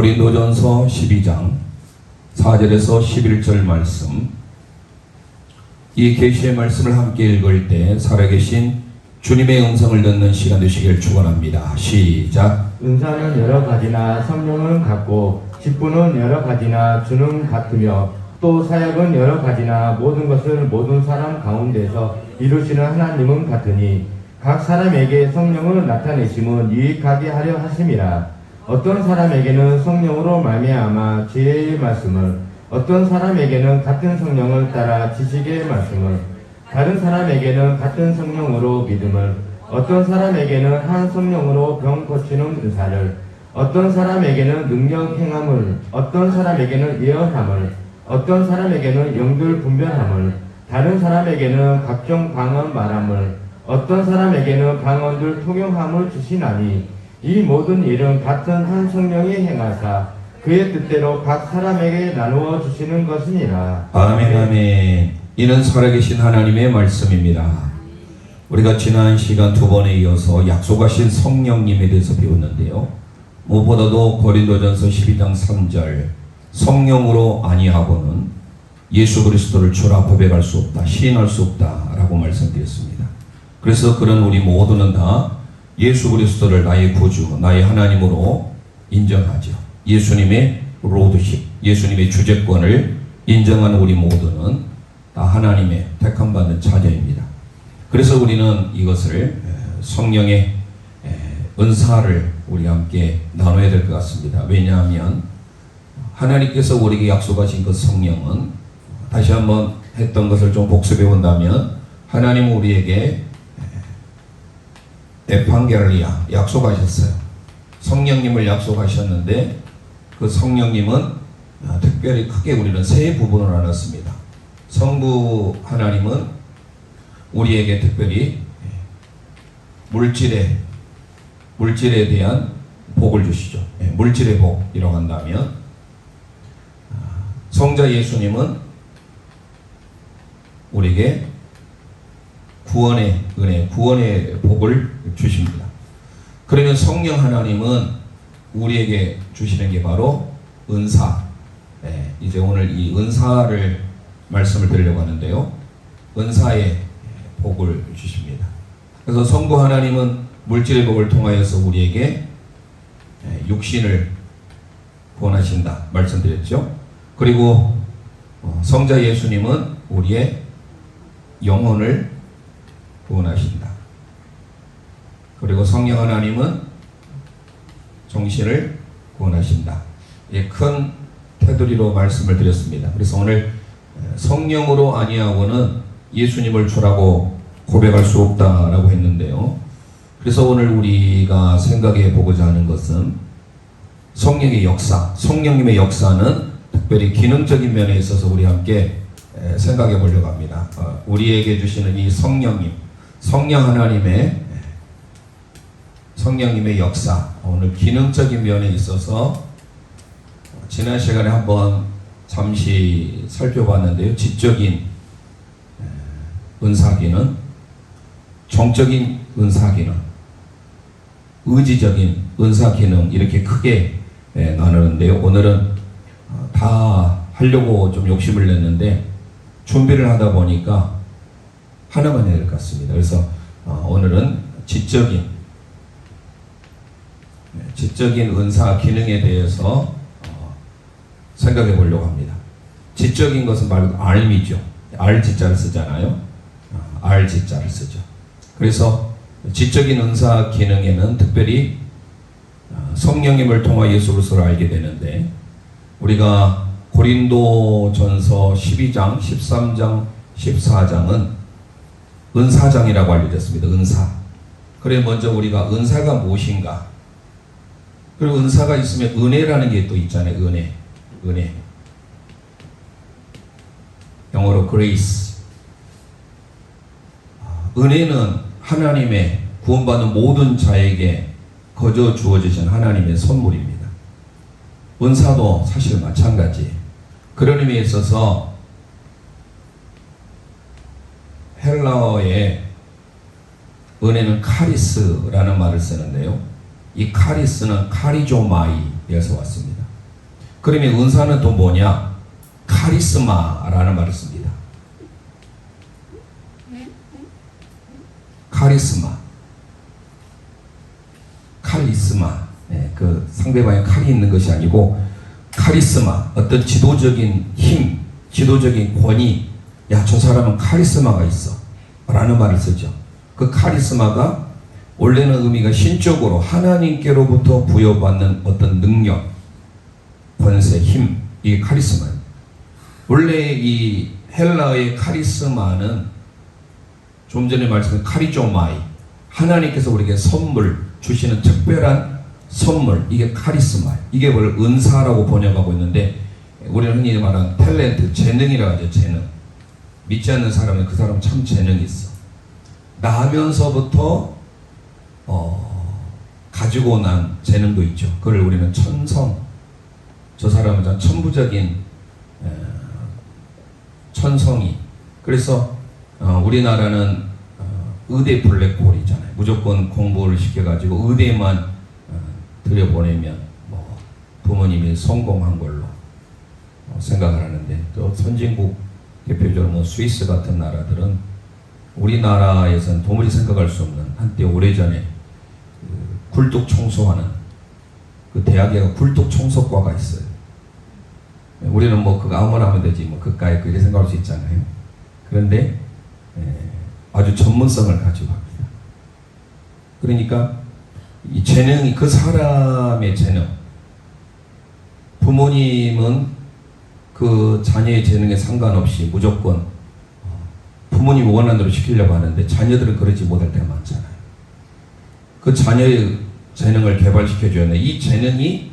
고린도전서 12장 4절에서 11절 말씀, 이 계시의 말씀을 함께 읽을 때 살아계신 주님의 음성을 듣는 시간 되시길 축원합니다. 시작. 은사는 여러 가지나 성령은 같고 직분은 여러 가지나 주는 같으며 또 사역은 여러 가지나 모든 것을 모든 사람 가운데서 이루시는 하나님은 같으니 각 사람에게 성령을 나타내심은 유익하게 하려 하심이라. 어떤 사람에게는 성령으로 말미암아 지혜의 말씀을, 어떤 사람에게는 같은 성령을 따라 지식의 말씀을, 다른 사람에게는 같은 성령으로 믿음을, 어떤 사람에게는 한 성령으로 병 고치는 은사를, 어떤 사람에게는 능력 행함을, 어떤 사람에게는 예언함을, 어떤 사람에게는 영들 분별함을, 다른 사람에게는 각종 방언 말함을, 어떤 사람에게는 방언들 통용함을 주시나니 이 모든 일은 같은 한 성령이 행하사 그의 뜻대로 각 사람에게 나누어 주시는 것이니라. 아멘, 아멘. 이는 살아계신 하나님의 말씀입니다. 우리가 지난 시간 두 번에 이어서 약속하신 성령님에 대해서 배웠는데요, 무엇보다도 고린도전서 12장 3절 성령으로 아니하고는 예수 그리스도를 주라 고백할 수 없다, 시인할 수 없다 라고 말씀드렸습니다. 그래서 그런 우리 모두는 다 예수 그리스도를 나의 구주, 나의 하나님으로 인정하죠. 예수님의 로드십, 예수님의 주재권을 인정하는 우리 모두는 다 하나님의 택함받은 자녀입니다. 그래서 우리는 이것을 성령의 은사를 우리 함께 나눠야 될 것 같습니다. 왜냐하면 하나님께서 우리에게 약속하신 그 성령은, 다시 한번 했던 것을 좀 복습해 본다면, 하나님은 우리에게 에판게리아 약속하셨어요. 성령님을 약속하셨는데 그 성령님은 특별히 크게 우리는 세 부분을 나눴습니다. 성부 하나님은 우리에게 특별히 물질에 대한 복을 주시죠. 물질의 복이라고 한다면, 성자 예수님은 우리에게 구원의 은혜, 구원의 복을 주십니다. 그러면 성령 하나님은 우리에게 주시는 게 바로 은사. 이제 오늘 이 은사를 말씀을 드리려고 하는데요, 은사의 복을 주십니다. 그래서 성부 하나님은 물질의 복을 통하여서 우리에게 육신을 구원하신다 말씀드렸죠. 그리고 성자 예수님은 우리의 영혼을 구원하신다. 그리고 성령 하나님은 정신을 구원하신다. 큰 테두리로 말씀을 드렸습니다. 그래서 오늘 성령으로 아니하고는 예수님을 주라고 고백할 수 없다라고 했는데요, 그래서 오늘 우리가 생각해 보고자 하는 것은 성령의 역사, 성령님의 역사는 특별히 기능적인 면에 있어서 우리 함께 생각해 보려고 합니다. 우리에게 주시는 이 성령 성령님의 역사, 오늘 기능적인 면에 있어서 지난 시간에 한번 잠시 살펴봤는데요, 지적인 은사기능, 정적인 은사기능, 의지적인 은사기능, 이렇게 크게 나누는데요, 오늘은 다 하려고 좀 욕심을 냈는데 준비를 하다 보니까 하나만 해야 될 것 같습니다. 그래서 오늘은 지적인 은사 기능에 대해서 생각해 보려고 합니다. 지적인 것은 바로 알미죠. 알지자를 쓰잖아요. 알지자를 쓰죠. 그래서 지적인 은사 기능에는 특별히 성령님을 통하 예수 그리스도를 알게 되는데, 우리가 고린도전서 12장, 13장, 14장은 은사장이라고 알려졌습니다. 은사. 그래, 먼저 우리가 은사가 무엇인가, 그리고 은사가 있으면 은혜라는 게 또 있잖아요. 은혜. 영어로 grace. 은혜는 하나님의 구원받는 모든 자에게 거저 주어지신 하나님의 선물입니다. 은사도 사실 마찬가지. 그런 의미에 있어서 헬라어에 은혜는 카리스라는 말을 쓰는데요, 이 카리스는 카리조마이에서 왔습니다. 그러면 은사는 또 뭐냐? 카리스마라는 말을 씁니다. 카리스마. 네, 그 상대방에 칼이 있는 것이 아니고 카리스마, 어떤 지도적인 힘, 지도적인 권위, 야, 저 사람은 카리스마가 있어 라는 말을 쓰죠. 그 카리스마가 원래는 의미가 신적으로 하나님께로부터 부여받는 어떤 능력, 권세, 힘, 이게 카리스마예요. 원래 이 헬라어의 카리스마는 좀 전에 말씀드린 카리조마이, 하나님께서 우리에게 선물 주시는 특별한 선물, 이게 카리스마, 이게 원래 은사라고 번역하고 있는데 우리는 흔히 말하는 탤런트, 재능이라고 하죠. 재능. 믿지 않는 사람은 그 사람 참 재능이 있어. 나면서부터 가지고 난 재능도 있죠. 그걸 우리는 천성, 저 사람은 천부적인 천성이. 그래서 우리나라는 의대 블랙홀이잖아요. 무조건 공부를 시켜가지고 의대만 들여보내면 뭐 부모님이 성공한 걸로 생각을 하는데, 또 선진국 대표적으로 뭐 스위스 같은 나라들은 우리나라에서는 도무지 생각할 수 없는, 한때 오래전에 굴뚝 청소하는 그 대학에 굴뚝 청소과가 있어요. 우리는 뭐 그거 아무나 하면 되지 뭐 그까이 그렇게 생각할 수 있잖아요. 그런데 아주 전문성을 가지고 합니다. 그러니까 이 재능이, 그 사람의 재능, 부모님은 그 자녀의 재능에 상관없이 무조건 부모님이 원하는 대로 시키려고 하는데 자녀들은 그러지 못할 때가 많잖아요. 그 자녀의 재능을 개발시켜줘야 하는데, 이 재능이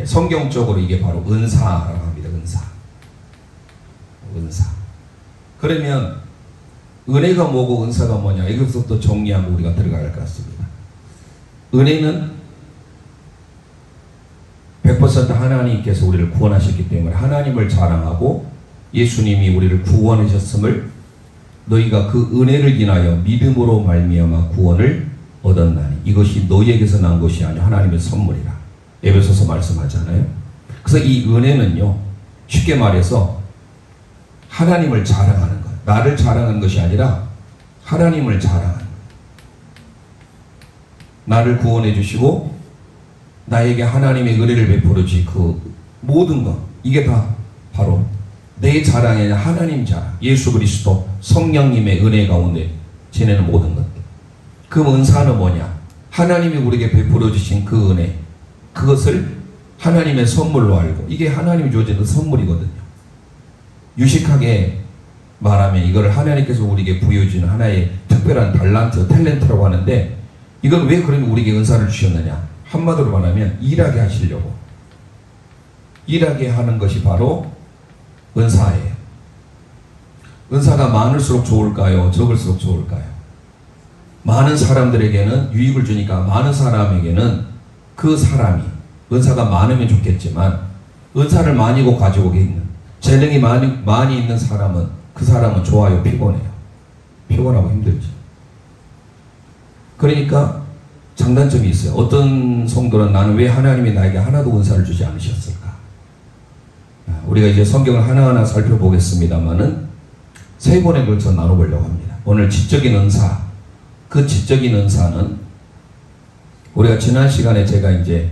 성경적으로 이게 바로 은사라고 합니다. 은사. 그러면 은혜가 뭐고 은사가 뭐냐, 이것부터 또 정리하고 우리가 들어가야 할 것 같습니다. 은혜는 100% 하나님께서 우리를 구원하셨기 때문에 하나님을 자랑하고 예수님이 우리를 구원하셨음을 너희가 그 은혜를 인하여 믿음으로 말미암아 구원을 얻었나니 이것이 너희에게서 난 것이 아니요 하나님의 선물이라 에베소서 말씀하잖아요. 그래서 이 은혜는요, 쉽게 말해서 하나님을 자랑하는 것, 나를 자랑하는 것이 아니라 하나님을 자랑하는 것. 나를 구원해 주시고 나에게 하나님의 은혜를 베풀어 주신 그 모든 것, 이게 다 바로 내 자랑이 아니라 하나님 자랑, 예수 그리스도 성령님의 은혜 가운데 지내는 모든 것들. 그 은사는 뭐냐? 하나님이 우리에게 베풀어 주신 그 은혜, 그것을 하나님의 선물로 알고, 이게 하나님이 주어지는 선물이거든요. 유식하게 말하면 이거를 하나님께서 우리에게 부여주는 하나의 특별한 달란트, 탤런트라고 하는데, 이건 왜 그러면 우리에게 은사를 주셨느냐? 한마디로 말하면 일하게 하시려고. 일하게 하는 것이 바로 은사예요. 은사가 많을수록 좋을까요? 적을수록 좋을까요? 많은 사람들에게는 유익을 주니까 많은 사람에게는 그 사람이 은사가 많으면 좋겠지만, 은사를 많이 가지고 있는, 재능이 많이 있는 사람은 그 사람은 좋아요, 피곤해요. 피곤하고 힘들죠. 그러니까 장단점이 있어요. 어떤 성도는 나는 왜 하나님이 나에게 하나도 은사를 주지 않으셨을까? 우리가 이제 성경을 하나하나 살펴보겠습니다만은 세 번에 걸쳐 나눠보려고 합니다. 오늘 지적인 은사, 그 지적인 은사는 우리가 지난 시간에 제가 이제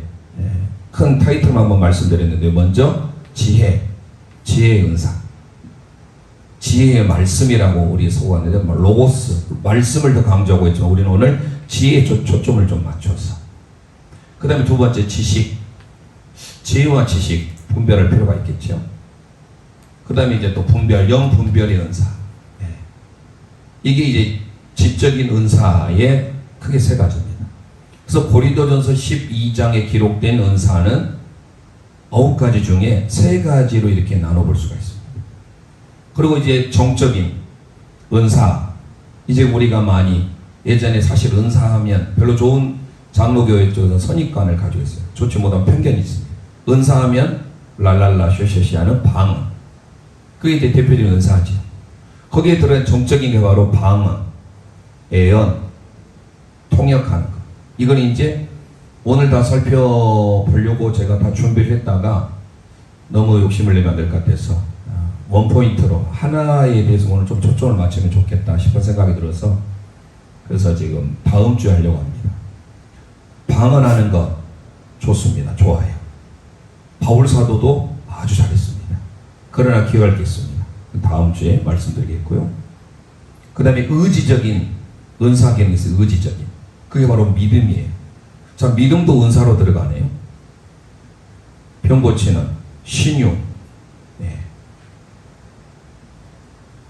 큰 타이틀만 한번 말씀드렸는데, 먼저 지혜의 은사, 지혜의 말씀이라고 우리 소개하는데, 로고스, 말씀을 더 강조하고 있지만 우리는 오늘 지혜에 초점을 좀 맞춰서, 그 다음에 두 번째 지식, 지혜와 지식 분별할 필요가 있겠죠. 그 다음에 이제 또 분별, 영분별의 은사. 이게 이제 지적인 은사의 크게 세 가지입니다. 그래서 고린도전서 12장에 기록된 은사는 9가지 중에 3가지로 이렇게 나눠볼 수가 있습니다. 그리고 이제 정적인 은사, 이제 우리가 많이 예전에 사실 은사하면 별로 좋은 장로교회 쪽에서 선입관을 가지고 있어요. 좋지 못한 편견이 있습니다. 은사하면 랄랄라 쇼쇼시하는 방언, 그게 이제 대표적인 은사죠. 거기에 들어간 정적인 게 바로 방언, 예언, 통역하는 것. 이건 이제 오늘 다 살펴보려고 제가 다 준비를 했다가 너무 욕심을 내면 안 될 것 같아서 원포인트로 하나에 대해서 오늘 좀 초점을 맞추면 좋겠다 싶은 생각이 들어서 그래서 지금 다음 주에 하려고 합니다. 방언하는 것 좋습니다. 좋아요. 바울 사도도 아주 잘했습니다. 그러나 기억할 게 있습니다. 다음 주에 말씀드리겠고요. 그 다음에 의지적인 은사 개념이 있어요. 의지적인. 그게 바로 믿음이에요. 자, 믿음도 은사로 들어가네요. 병 고치는 신유. 네.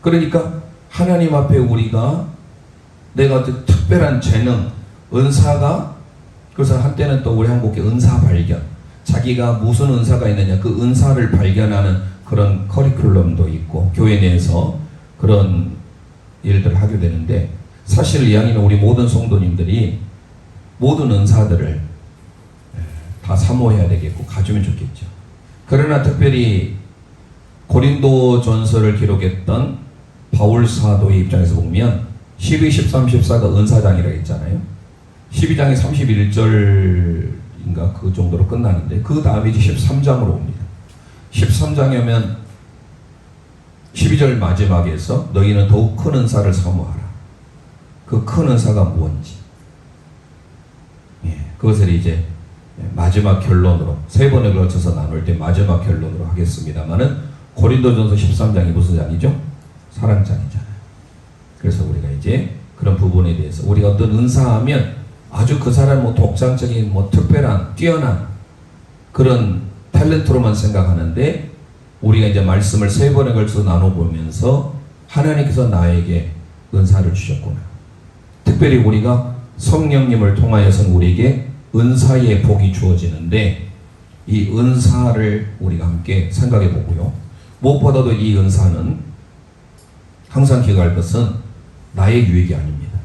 그러니까 하나님 앞에 우리가 내가 어떤 특별한 재능, 은사가, 그래서 한때는 또 우리 한국의 은사 발견, 자기가 무슨 은사가 있느냐 그 은사를 발견하는 그런 커리큘럼도 있고 교회 내에서 그런 일들을 하게 되는데, 사실 이야기는 우리 모든 성도님들이 모든 은사들을 다 사모해야 되겠고 가지면 좋겠죠. 그러나 특별히 고린도 전서를 기록했던 바울 사도의 입장에서 보면 12, 13, 14가 은사장이라고 했잖아요. 12장이 31절인가 그 정도로 끝나는데 그 다음에 이제 13장으로 옵니다. 13장에 오면 12절 마지막에서 너희는 더욱 큰 은사를 사모하라. 그 큰 은사가 무엇인지, 그것을 이제 마지막 결론으로 세 번에 걸쳐서 나눌 때 마지막 결론으로 하겠습니다만은, 고린도전서 13장이 무슨 장이죠? 사랑장이잖아요. 그래서 우리가 이제 그런 부분에 대해서 우리가 어떤 은사하면 아주 그 사람 뭐 독창적인 뭐 특별한 뛰어난 그런 탤런트로만 생각하는데, 우리가 이제 말씀을 세 번에 걸쳐서 나눠보면서 하나님께서 나에게 은사를 주셨구나. 특별히 우리가 성령님을 통하여서는 우리에게 은사의 복이 주어지는데, 이 은사를 우리가 함께 생각해 보고요. 무엇보다도 이 은사는 항상 기억할 것은 나의 유익이 아닙니다.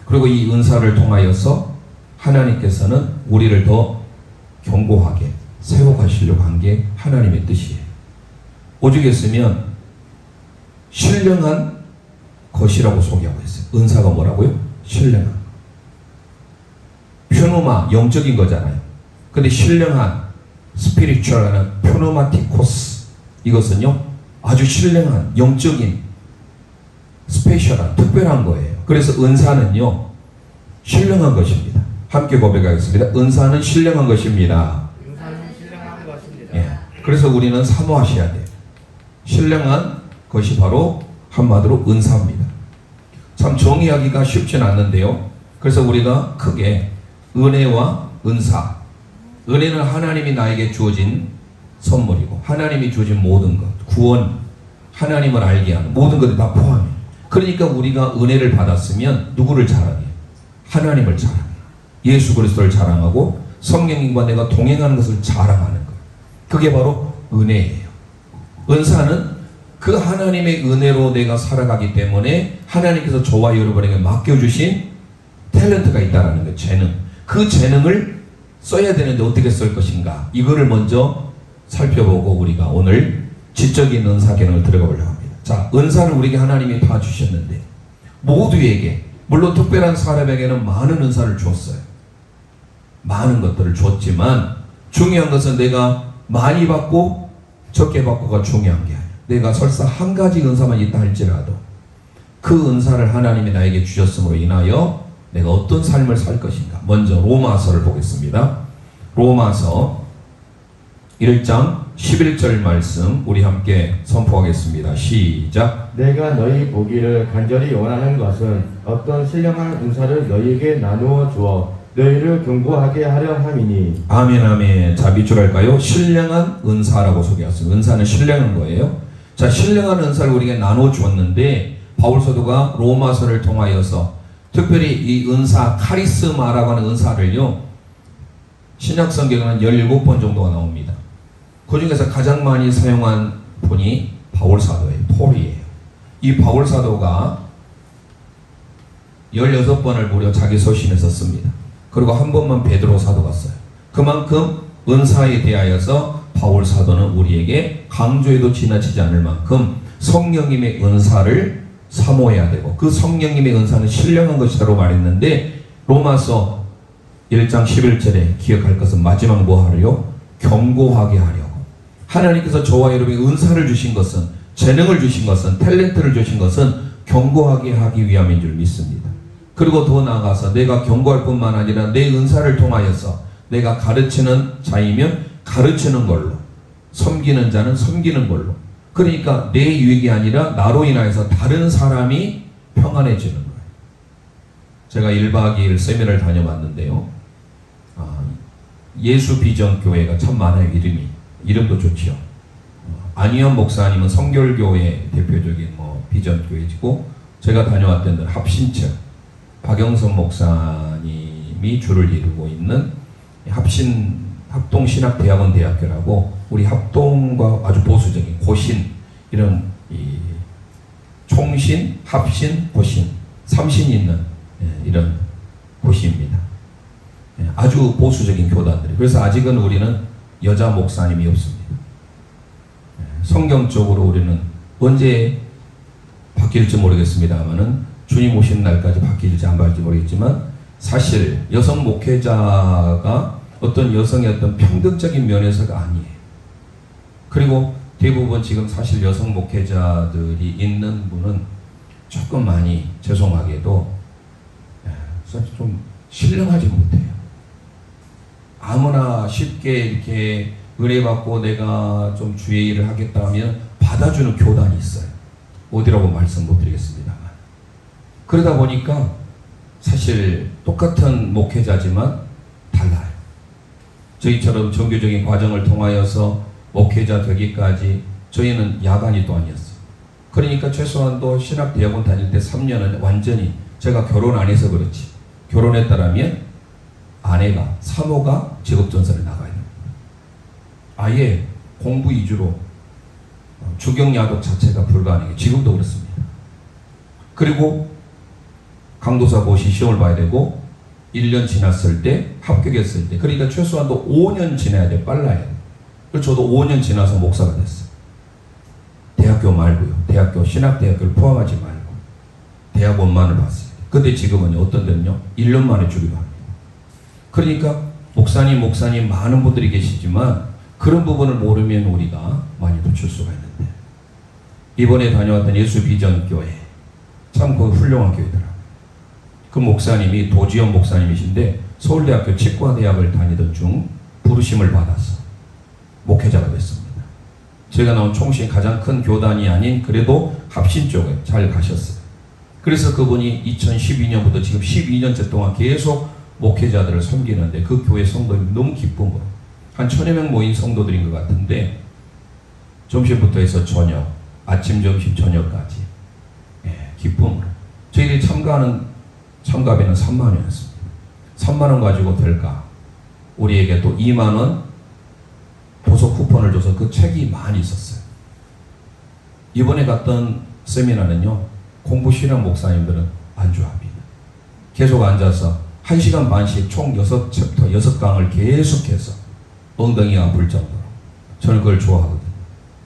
그리고 이 은사를 통하여서 하나님께서는 우리를 더 견고하게 세워가시려고 한 게 하나님의 뜻이에요. 오죽했으면 신령한 것이라고 소개하고 있어요. 은사가 뭐라고요? 신령한. 퓨노마, 영적인 거잖아요. 근데 신령한, 스피리추얼한 퓨노마티코스, 이것은요 아주 신령한, 영적인, 스페셜한, 특별한 거예요. 그래서 은사는요 신령한 것입니다. 함께 고백하겠습니다. 은사는 신령한 것입니다. 은사는 신령한 것입니다. 예. 그래서 우리는 사모하셔야 돼요. 신령한 것이 바로 한마디로 은사입니다. 참 정의하기가 쉽지는 않는데요. 그래서 우리가 크게 은혜와 은사, 은혜는 하나님이 나에게 주어진 선물이고 하나님이 주어진 모든 것, 구원, 하나님을 알게 하는 모든 것을 다 포함해요. 그러니까 우리가 은혜를 받았으면 누구를 자랑해요? 하나님을 자랑해요. 예수 그리스도를 자랑하고 성령님과 내가 동행하는 것을 자랑하는 거예요. 그게 바로 은혜예요. 은사는 그 하나님의 은혜로 내가 살아가기 때문에 하나님께서 저와 여러분에게 맡겨주신 탤런트가 있다는 거예요. 재능. 그 재능을 써야 되는데 어떻게 쓸 것인가, 이거를 먼저 살펴보고 우리가 오늘 지적인 은사 개념을 들어가 보려고 합니다. 자, 은사를 우리에게 하나님이 다 주셨는데 모두에게, 물론 특별한 사람에게는 많은 은사를 주었어요. 많은 것들을 줬지만 중요한 것은 내가 많이 받고 적게 받고가 중요한 게 아니에요. 내가 설사 한 가지 은사만 있다 할지라도 그 은사를 하나님이 나에게 주셨음으로 인하여 내가 어떤 삶을 살 것인가. 먼저 로마서를 보겠습니다. 로마서 1장 11절 말씀 우리 함께 선포하겠습니다. 시작. 내가 너희 보기를 간절히 원하는 것은 어떤 신령한 은사를 너희에게 나누어 주어 너희를 견고하게 하려 함이니. 아멘, 아멘. 자, 밑줄 할까요? 신령한 은사라고 소개했습니다. 은사는 신령한 거예요. 자, 신령한 은사를 우리에게 나눠 주었는데 바울 사도가 로마서를 통하여서 특별히 이 은사, 카리스마라고 하는 은사를요 신약 성경에는 17번 정도가 나옵니다. 그 중에서 가장 많이 사용한 분이 바울 사도예요. 폴이에요. 이 바울 사도가 16번을 무려 자기 서신에서 씁니다. 그리고 한 번만 베드로 사도가 써요. 그만큼 은사에 대하여서 바울 사도는 우리에게 강조해도 지나치지 않을 만큼 성령님의 은사를 사모해야 되고, 그 성령님의 은사는 신령한 것이라고 말했는데 로마서 1장 11절에 기억할 것은 마지막 뭐 하려요? 견고하게 하려고. 하나님께서 저와 여러분에게 은사를 주신 것은, 재능을 주신 것은, 탤런트를 주신 것은 경고하게 하기 위함인 줄 믿습니다. 그리고 더 나아가서 내가 경고할 뿐만 아니라 내 은사를 통하여서 내가 가르치는 자이면 가르치는 걸로, 섬기는 자는 섬기는 걸로, 그러니까 내 유익이 아니라 나로 인하여서 다른 사람이 평안해지는 거예요. 제가 1박 2일 세미나를 다녀왔는데요. 예수비전교회가 참 많아요. 이름도 좋지요. 안희연 목사님은 성결교회 대표적인 비전교회이고, 제가 다녀왔던 데는 합신처 박영선 목사님이 주를 이루고 있는 합동신학대학원 대학교라고, 우리 합동과 아주 보수적인 고신, 이런 총신, 합신, 고신, 삼신이 있는 이런 곳입니다. 아주 보수적인 교단들이. 그래서 아직은 우리는 여자 목사님이 없습니다. 성경적으로 우리는 언제 바뀔지 모르겠습니다만은, 주님 오신 날까지 바뀔지 안 바뀔지 모르겠지만, 사실 여성 목회자가 어떤 여성의 어떤 평등적인 면에서가 아니에요. 그리고 대부분 지금 사실 여성 목회자들이 있는 분은 조금 많이 죄송하게도 좀 신령하지 못해요. 아무나 쉽게 이렇게 은혜 받고 내가 좀 주의 일을 하겠다 하면 받아주는 교단이 있어요. 어디라고 말씀 못 드리겠습니다만. 그러다 보니까 사실 똑같은 목회자지만 달라요. 저희처럼 정규적인 과정을 통하여서 목회자 되기까지 저희는 야간이 또 아니었어요. 그러니까 최소한도 신학대학원 다닐 때 3년은 완전히, 제가 결혼 안 해서 그렇지, 결혼했다라면 아내가, 사모가 직업전선에 나가야 됩니다. 아예 공부 위주로 주경야독 자체가 불가능해요. 지금도 그렇습니다. 그리고 강도사 고시 시험을 봐야 되고, 1년 지났을 때, 합격했을 때, 그러니까 최소한도 5년 지나야 돼. 빨라야 돼. 그래서 저도 5년 지나서 목사가 됐어요. 대학교 말고요. 대학교, 신학대학교를 포함하지 말고 대학원만을 봤어요. 근데 지금은 어떤 데는요, 1년 만에 주기로 합니다. 그러니까 목사님 많은 분들이 계시지만 그런 부분을 모르면 우리가 많이 놓칠 수가 있는데, 이번에 다녀왔던 예수비전교회 참 그 훌륭한 교회더라고요. 그 목사님이 도지연 목사님이신데 서울대학교 치과대학을 다니던 중 부르심을 받아서 목회자가 됐습니다. 제가 나온 총신 가장 큰 교단이 아닌 그래도 합신 쪽에 잘 가셨어요. 그래서 그분이 2012년부터 지금 12년째 동안 계속 목회자들을 섬기는데, 그 교회 성도들이 너무 기쁨으로 한 1000여 명 모인 성도들인 것 같은데, 점심부터 해서 저녁, 아침, 점심, 저녁까지 기쁨으로. 저희들이 참가비는 3만 원이었습니다. 3만 원 가지고 될까? 우리에게 또 2만 원 도서 쿠폰을 줘서 그 책이 많이 있었어요. 이번에 갔던 세미나는요, 공부 싫은 목사님들은 안 좋아합니다. 계속 앉아서 1시간 반씩 총 6챕터, 6강을 계속해서 엉덩이가 아플 정도로. 저는 그걸 좋아하거든요.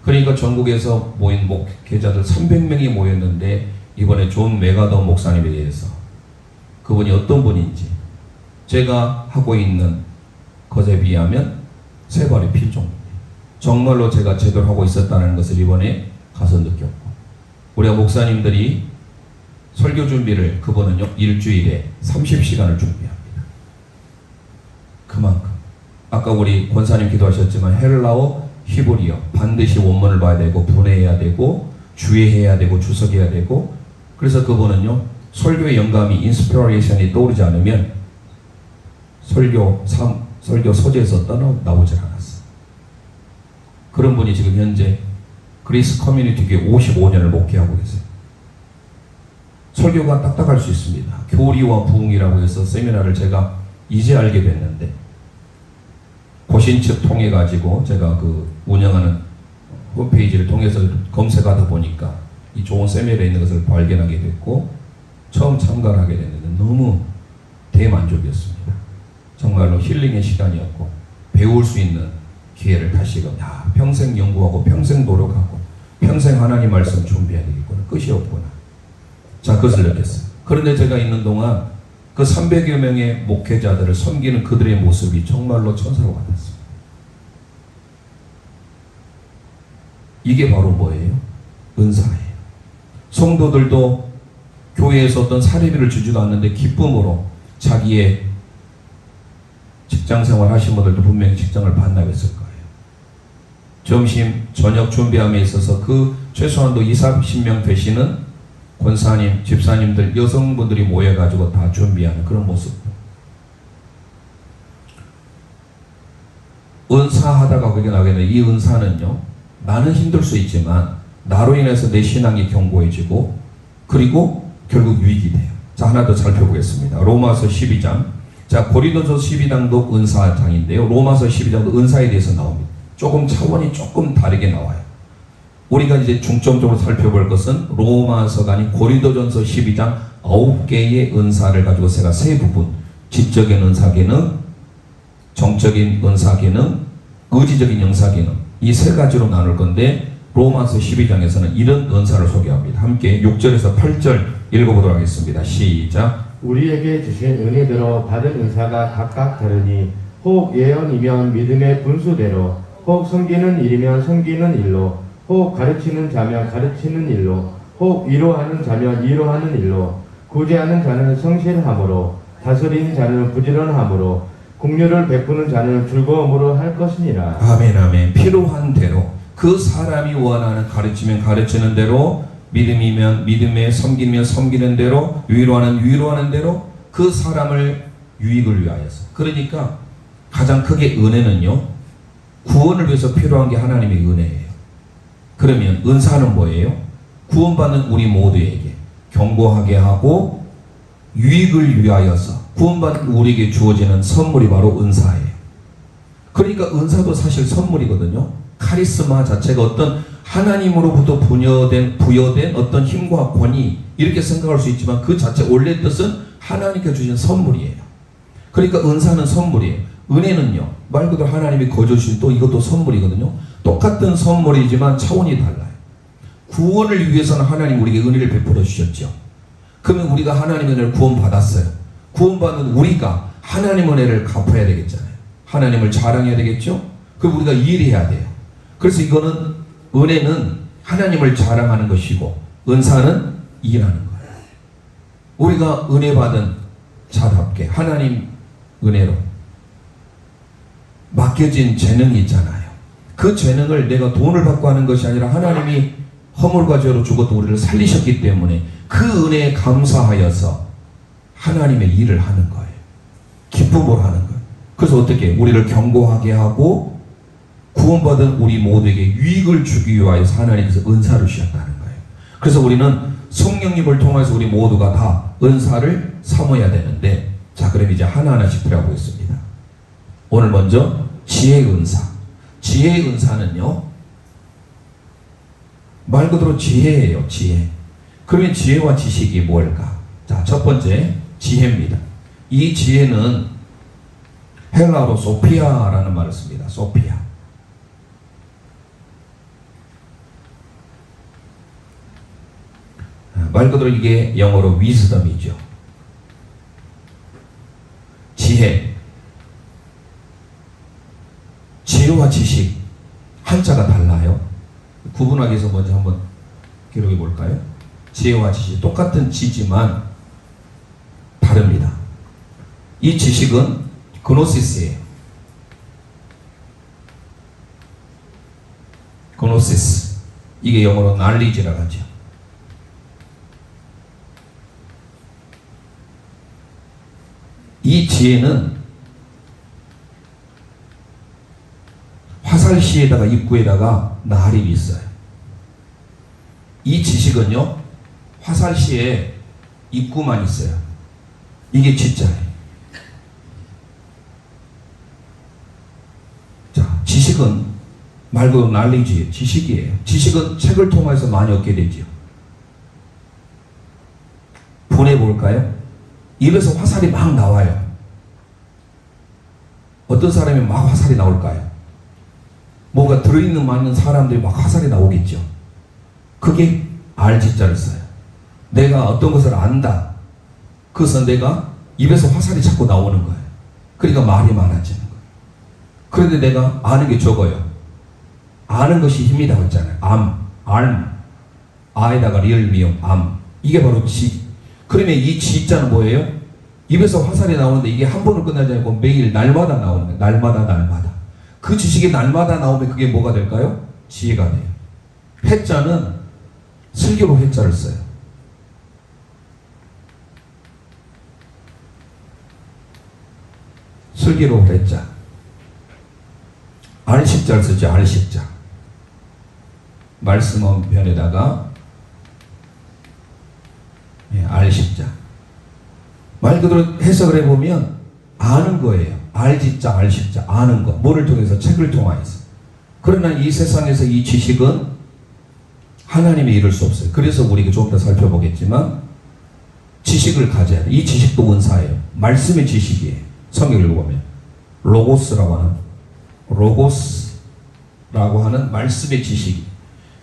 그러니까 전국에서 모인 목회자들 300명이 모였는데, 이번에 존 메가더 목사님에 대해서 그분이 어떤 분인지, 제가 하고 있는 것에 비하면 3발의 필 정도입니다. 정말로 제가 제대로 하고 있었다는 것을 이번에 가서 느꼈고, 우리가 목사님들이 설교 준비를, 그분은요 일주일에 30시간을 준비합니다. 그만큼 아까 우리 권사님 기도하셨지만 헬라어, 히브리어 반드시 원문을 봐야 되고, 분해해야 되고, 주의해야 되고, 주석해야 되고. 그래서 그분은요, 설교의 영감이, 인스피레이션이 떠오르지 않으면 설교 소재에서 나오질 않았어요. 그런 분이 지금 현재 그리스 커뮤니티 교회 55년을 목회하고 계세요. 설교가 딱딱할 수 있습니다. 교리와 부흥이라고 해서 세미나를 제가 이제 알게 됐는데, 고신측 통해 가지고 제가 그 운영하는 홈페이지를 통해서 검색하다 보니까 이 좋은 세미나에 있는 것을 발견하게 됐고, 처음 참가를 하게 됐는데 너무 대만족이었습니다. 정말로 힐링의 시간이었고, 배울 수 있는 기회를 다시금, 평생 연구하고 평생 노력하고 평생 하나님 말씀 준비해야 되겠구나, 끝이 없구나. 자, 그것을 느꼈어요. 그런데 제가 있는 동안 그 300여 명의 목회자들을 섬기는 그들의 모습이 정말로 천사로 같았습니다. 이게 바로 뭐예요? 은사예요. 성도들도 교회에서 어떤 사례비를 주지도 않는데 기쁨으로 자기의 직장생활 하신 분들도 분명히 직장을 반납했을 거예요. 점심, 저녁 준비함에 있어서 그 최소한도 20-30명 되시는 권사님, 집사님들, 여성분들이 모여가지고 다 준비하는 그런 모습. 은사하다가 그게 나오겠는데, 이 은사는요, 나는 힘들 수 있지만 나로 인해서 내 신앙이 견고해지고 그리고 결국 유익이 돼요. 자, 하나 더 살펴보겠습니다. 로마서 12장. 자, 고린도서 12장도 은사장인데요. 로마서 12장도 은사에 대해서 나옵니다. 조금 차원이 조금 다르게 나와요. 우리가 이제 중점적으로 살펴볼 것은 로마서가 아닌 고린도전서 12장 9개의 은사를 가지고 제가 세 부분, 지적인 은사 기능, 정적인 은사 기능, 의지적인 영사 기능, 이 세 가지로 나눌 건데, 로마서 12장에서는 이런 은사를 소개합니다. 함께 6절에서 8절 읽어보도록 하겠습니다. 시작. 우리에게 주신 은혜대로 받은 은사가 각각 다르니 혹 예언이면 믿음의 분수대로, 혹 섬기는 일이면 섬기는 일로, 혹 가르치는 자면 가르치는 일로, 혹 위로하는 자면 위로하는 일로, 구제하는 자는 성실함으로, 다스리는 자는 부지런함으로, 긍휼을 베푸는 자는 즐거움으로 할 것이니라. 아멘, 아멘. 필요한 대로, 그 사람이 원하는, 가르치면 가르치는 대로, 믿음이면 믿음에, 섬기면 섬기는 대로, 위로하는 대로 그 사람을 유익을 위하여서. 그러니까 가장 크게 은혜는요, 구원을 위해서 필요한 게 하나님의 은혜예요. 그러면 은사는 뭐예요? 구원받는 우리 모두에게 경고하게 하고 유익을 위하여서 구원받는 우리에게 주어지는 선물이 바로 은사예요. 그러니까 은사도 사실 선물이거든요. 카리스마 자체가 어떤 하나님으로부터 부여된 어떤 힘과 권위, 이렇게 생각할 수 있지만 그 자체 원래 뜻은 하나님께 주신 선물이에요. 그러니까 은사는 선물이에요. 은혜는요, 말 그대로 하나님이 거저주신 또 이것도 선물이거든요. 똑같은 선물이지만 차원이 달라요. 구원을 위해서는 하나님 우리에게 은혜를 베풀어 주셨죠. 그러면 우리가 하나님의 은혜를 구원받았어요. 구원받는 우리가 하나님의 은혜를 갚아야 되겠잖아요. 하나님을 자랑해야 되겠죠. 그럼 우리가 일해야 돼요. 그래서 이거는, 은혜는 하나님을 자랑하는 것이고 은사는 일하는 거예요. 우리가 은혜 받은 자답게 하나님 은혜로 맡겨진 재능이 있잖아요. 그 재능을 내가 돈을 받고 하는 것이 아니라 하나님이 허물과 죄로 죽어도 우리를 살리셨기 때문에 그 은혜에 감사하여서 하나님의 일을 하는 거예요. 기쁨으로 하는 거예요. 그래서 어떻게 우리를 경고하게 하고 구원받은 우리 모두에게 유익을 주기 위하여서 하나님께서 은사를 주셨다는 거예요. 그래서 우리는 성령님을 통해서 우리 모두가 다 은사를 삼아야 되는데, 자, 그럼 이제 하나하나씩 들어보겠습니다. 오늘 먼저 지혜의 은사. 지혜의 은사는요, 말 그대로 지혜예요. 지혜. 그러면 지혜와 지식이 뭘까? 자, 첫 번째 지혜입니다. 이 지혜는 헬라어로 소피아라는 말을 씁니다. 소피아. 말 그대로 이게 영어로 위즈덤이죠. 지혜. 지혜와 지식, 한자가 달라요. 구분하기 위해서 먼저 한번 기록해 볼까요? 지혜와 지식, 똑같은 지지만 다릅니다. 이 지식은 그노시스예요. 그노시스. 이게 영어로 knowledge라고 하죠. 이 지혜는 화살시에다가 입구에다가 나할이 있어요. 이 지식은요, 화살시에 입구만 있어요. 이게 지자예요. 자, 지식은 말 그대로 knowledge, 지식이에요. 지식은 책을 통해서 많이 얻게 되죠. 보내볼까요? 입에서 화살이 막 나와요. 어떤 사람이 막 화살이 나올까요? 뭔가 들어있는 많은 사람들이 막 화살이 나오겠죠. 그게 알지자를 써요. 내가 어떤 것을 안다. 그것은 내가 입에서 화살이 자꾸 나오는 거예요. 그러니까 말이 많아지는 거예요. 그런데 내가 아는 게 적어요. 아는 것이 힘이라고 했잖아요. 아에다가 리을 미음, 이게 바로 지. 그러면 이 지자는 뭐예요? 입에서 화살이 나오는데 이게 한 번으로 끝나지 않고 매일 날마다 나오는 거예요. 날마다. 그 지식이 날마다 나오면 그게 뭐가 될까요? 지혜가 돼요. 회자는 슬기로 회자를 써요. 슬기로 회자. 알식자를 쓰죠. 알식자. 말씀한 편에다가 알식자. 말 그대로 해석을 해보면 아는 거예요. 알지자, 알식자, 아는 거. 뭐를 통해서? 책을 통하여서. 그러나 이 세상에서 이 지식은 하나님이 이룰 수 없어요. 그래서 우리가 조금 더 살펴보겠지만 지식을 가져야 돼. 이 지식도 은사예요. 말씀의 지식이에요. 성경을 읽어보면 로고스라고 하는 말씀의 지식이.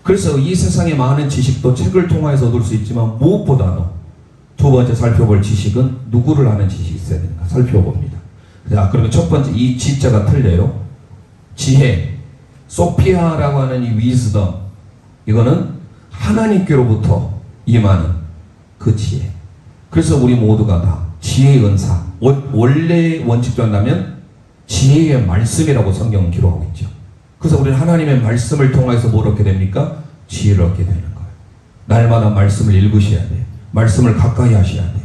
그래서 이 세상의 많은 지식도 책을 통해서 얻을 수 있지만 무엇보다도 두 번째 살펴볼 지식은 누구를 아는 지식이 있어야 되는가 살펴봅니다. 자, 그러면 첫 번째 이 지자가 틀려요. 지혜, 소피아라고 하는 이 위즈덤, 이거는 하나님께로부터 임하는 그 지혜. 그래서 우리 모두가 다 지혜의 은사, 원래 원칙대로 한다면 지혜의 말씀이라고 성경은 기록하고 있죠. 그래서 우리는 하나님의 말씀을 통해서 뭘 얻게 됩니까? 지혜를 얻게 되는 거예요. 날마다 말씀을 읽으셔야 돼요. 말씀을 가까이 하셔야 돼요.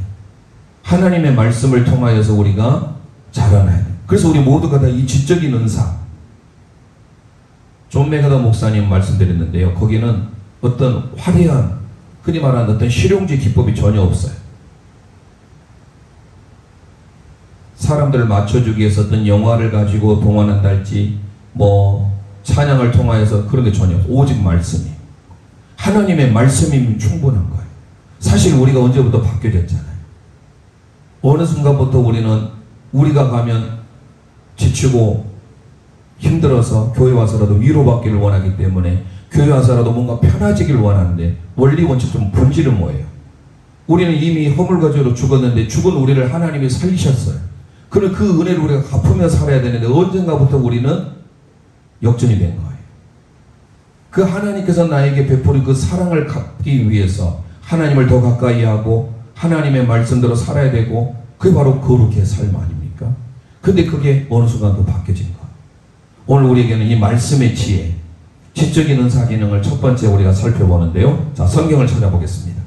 하나님의 말씀을 통하여서 우리가 자라나야 돼요. 그래서 우리 모두가 다 이 지적인 은사, 존 맥가더 목사님 말씀드렸는데요. 거기는 어떤 화려한, 흔히 말하는 어떤 실용주의 기법이 전혀 없어요. 사람들을 맞춰주기 위해서 어떤 영화를 가지고 동원한다 할지 찬양을 통하여서 그런 게 전혀 없어요. 오직 말씀이. 하나님의 말씀이면 충분한 거예요. 사실 우리가 언제부터 바뀌어졌잖아요. 어느 순간부터 우리가 가면 지치고 힘들어서 교회 와서라도 위로받기를 원하기 때문에 교회 와서라도 뭔가 편해지기를 원하는데 원리 원칙 좀 본질은 뭐예요? 우리는 이미 허물과죄로 죽었는데 죽은 우리를 하나님이 살리셨어요. 그럼 그 은혜를 우리가 갚으며 살아야 되는데 언젠가부터 우리는 역전이 된 거예요. 그 하나님께서 나에게 베푸는 그 사랑을 갚기 위해서 하나님을 더 가까이 하고 하나님의 말씀대로 살아야 되고 그게 바로 거룩의 삶 아닙니까? 근데 그게 어느 순간 또 바뀌어진 거예요. 오늘 우리에게는 이 말씀의 지혜, 지적인 은사 기능을 첫 번째 우리가 살펴보는데요. 자, 성경을 찾아보겠습니다.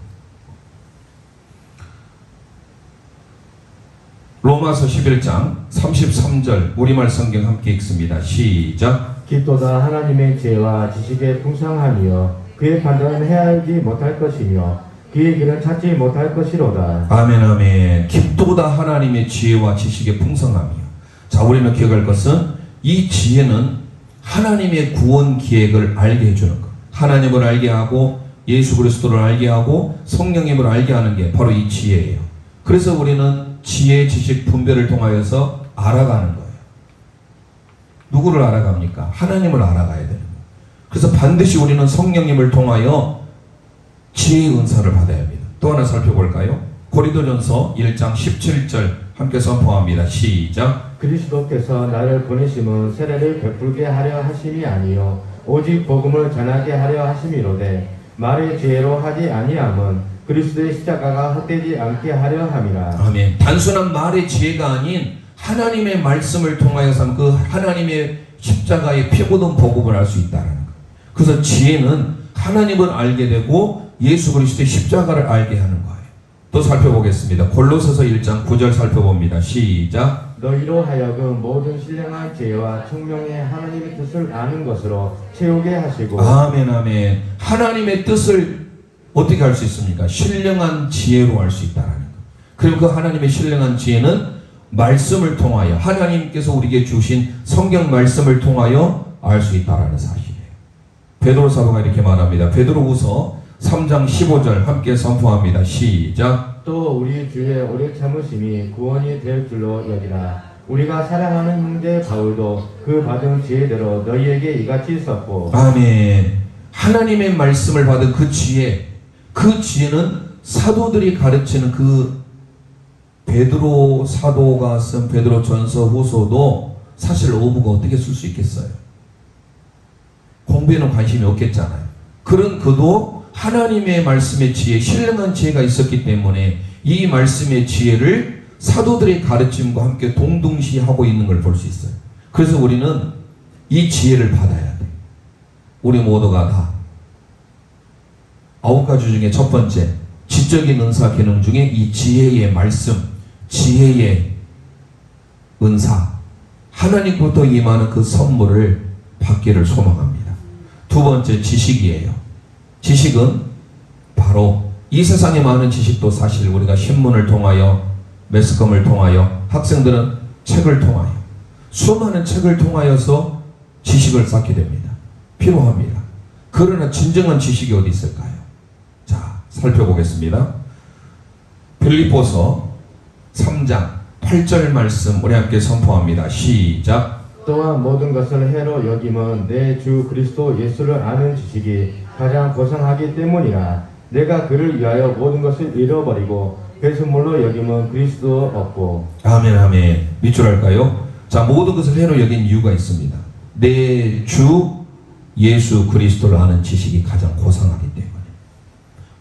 로마서 11장 33절 우리말 성경 함께 읽습니다. 시작. 깊도다 하나님의 지혜와 지식의 풍성함이여 그의 판단은 헤아리지 못할 것이며 그의 길은 찾지 못할 것이로다. 아멘 아멘. 깊도다 하나님의 지혜와 지식의 풍성함이요. 자, 우리는 기억할 것은 이 지혜는 하나님의 구원 계획을 알게 해주는 것. 하나님을 알게 하고 예수 그리스도를 알게 하고 성령님을 알게 하는 게 바로 이 지혜예요. 그래서 우리는 지혜, 지식, 분별을 통하여서 알아가는 거예요. 누구를 알아갑니까? 하나님을 알아가야 되는 거예요. 그래서 반드시 우리는 성령님을 통하여 지혜의 은사를 받아야 합니다. 또 하나 살펴볼까요? 고린도전서 1장 17절 함께 선포합니다. 시작. 그리스도께서 나를 보내심은 세례를 베풀게 하려 하심이 아니요 오직 복음을 전하게 하려 하심이로되 말의 지혜로 하지 아니함은 그리스도의 십자가가 헛되지 않게 하려 함이라. 아멘. 단순한 말의 지혜가 아닌 하나님의 말씀을 통하여서 그 하나님의 십자가의 피 묻은 복음을 알 수 있다는 것. 그래서 지혜는 하나님을 알게 되고 예수 그리스도의 십자가를 알게 하는 거예요. 또 살펴보겠습니다. 골로새서 1장 9절 살펴봅니다. 시작. 너희로 하여금 모든 신령한 지혜와 청명의 하나님의 뜻을 아는 것으로 채우게 하시고. 아멘 아멘. 하나님의 뜻을 어떻게 알 수 있습니까? 신령한 지혜로 알 수 있다는 것. 그리고 그 하나님의 신령한 지혜는 말씀을 통하여 하나님께서 우리에게 주신 성경 말씀을 통하여 알 수 있다는 사실이에요. 베드로 사도가 이렇게 말합니다. 베드로후서 3장 15절 함께 선포합니다. 시작. 또 우리 주의 오래 참으심이 구원이 될 줄로 여기라. 우리가 사랑하는 형제 바울도 그 받은 지혜대로 너희에게 이같이 썼고. 아멘. 하나님의 말씀을 받은 그 지혜, 그 지혜는 사도들이 가르치는 그 베드로 사도가 쓴 베드로 전서 후서도 사실 어부가 어떻게 쓸 수 있겠어요? 공부에는 관심이 없겠잖아요. 그런 그도 하나님의 말씀의 지혜, 신령한 지혜가 있었기 때문에 이 말씀의 지혜를 사도들의 가르침과 함께 동등시하고 있는 걸 볼 수 있어요. 그래서 우리는 이 지혜를 받아야 돼. 우리 모두가 다 9가지 중에 첫 번째, 지적인 은사 기능 중에 이 지혜의 말씀, 지혜의 은사, 하나님부터 임하는 그 선물을 받기를 소망합니다. 두 번째, 지식이에요. 지식은 바로 이 세상에 많은 지식도 사실 우리가 신문을 통하여, 매스컴을 통하여, 학생들은 책을 통하여, 수많은 책을 통하여서 지식을 쌓게 됩니다. 필요합니다. 그러나 진정한 지식이 어디 있을까요? 자, 살펴보겠습니다. 빌립보서 3장 8절 말씀 우리 함께 선포합니다. 시작. 또한 모든 것을 해로 여김은 내 주 그리스도 예수를 아는 지식이 가장 고상하기 때문이라. 내가 그를 위하여 모든 것을 잃어버리고 배설물로 여김은 그리스도 없고. 아멘 아멘. 밑줄 할까요? 자, 모든 것을 해로 여긴 이유가 있습니다. 내 주 예수 그리스도를 아는 지식이 가장 고상하기 때문에.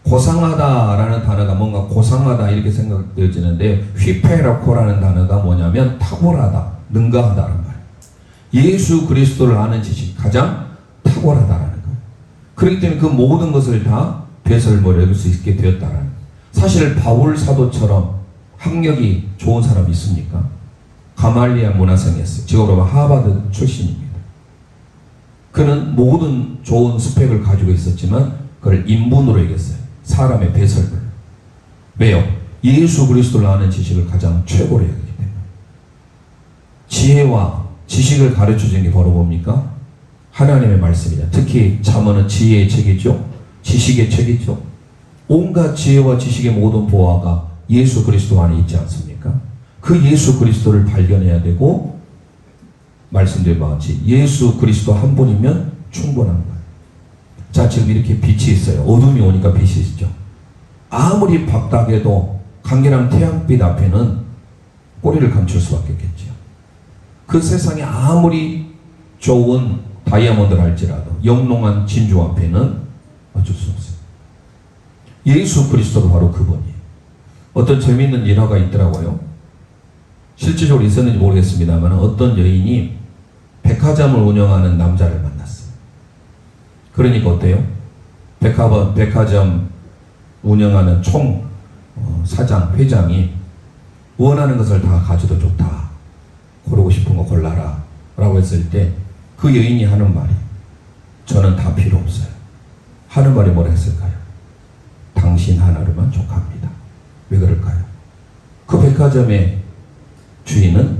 고상하다라는 단어가 뭔가 고상하다 이렇게 생각되어지는데, 휘페라코라는 단어가 뭐냐면 탁월하다, 능가하다라는 말이에요. 예수 그리스도를 아는 지식이 가장 탁월하다라는 거예요. 그렇기 때문에 그 모든 것을 다 배설물로 여길 수 있게 되었다라는 거예요. 사실 바울 사도처럼 학력이 좋은 사람이 있습니까? 가말리아 문화생이었어요. 직업으로 하버드 출신입니다. 그는 모든 좋은 스펙을 가지고 있었지만 그걸 인분으로 이겼어요. 사람의 배설물. 왜요? 예수 그리스도를 아는 지식을 가장 최고로 여기기 때문에. 지혜와 지식을 가르쳐 주는 게 바로 뭡니까? 하나님의 말씀이다. 특히 잠언은 지혜의 책이죠. 지식의 책이죠. 온갖 지혜와 지식의 모든 보화가 예수 그리스도 안에 있지 않습니까? 그 예수 그리스도를 발견해야 되고, 말씀드린 바와 같이 예수 그리스도 한 분이면 충분한 거예요. 자, 지금 이렇게 빛이 있어요. 어둠이 오니까 빛이 있죠. 아무리 밝다해도 강렬한 태양빛 앞에는 꼬리를 감출 수밖에 없겠죠. 그 세상에 아무리 좋은 다이아몬드를 할지라도 영롱한 진주 앞에는 어쩔 수 없어요. 예수 그리스도가 바로 그분이에요. 어떤 재미있는 일화가 있더라고요. 실질적으로 있었는지 모르겠습니다만 어떤 여인이 백화점을 운영하는 남자를 만났어요. 그러니까 어때요? 백화점 운영하는 총 사장, 회장이 원하는 것을 다 가져도 좋다. 고르고 싶은 거 골라라. 라고 했을 때 그 여인이 하는 말이, 저는 다 필요 없어요. 하는 말이 뭐라 했을까요? 당신 하나로만 족합니다. 왜 그럴까요? 그 백화점의 주인은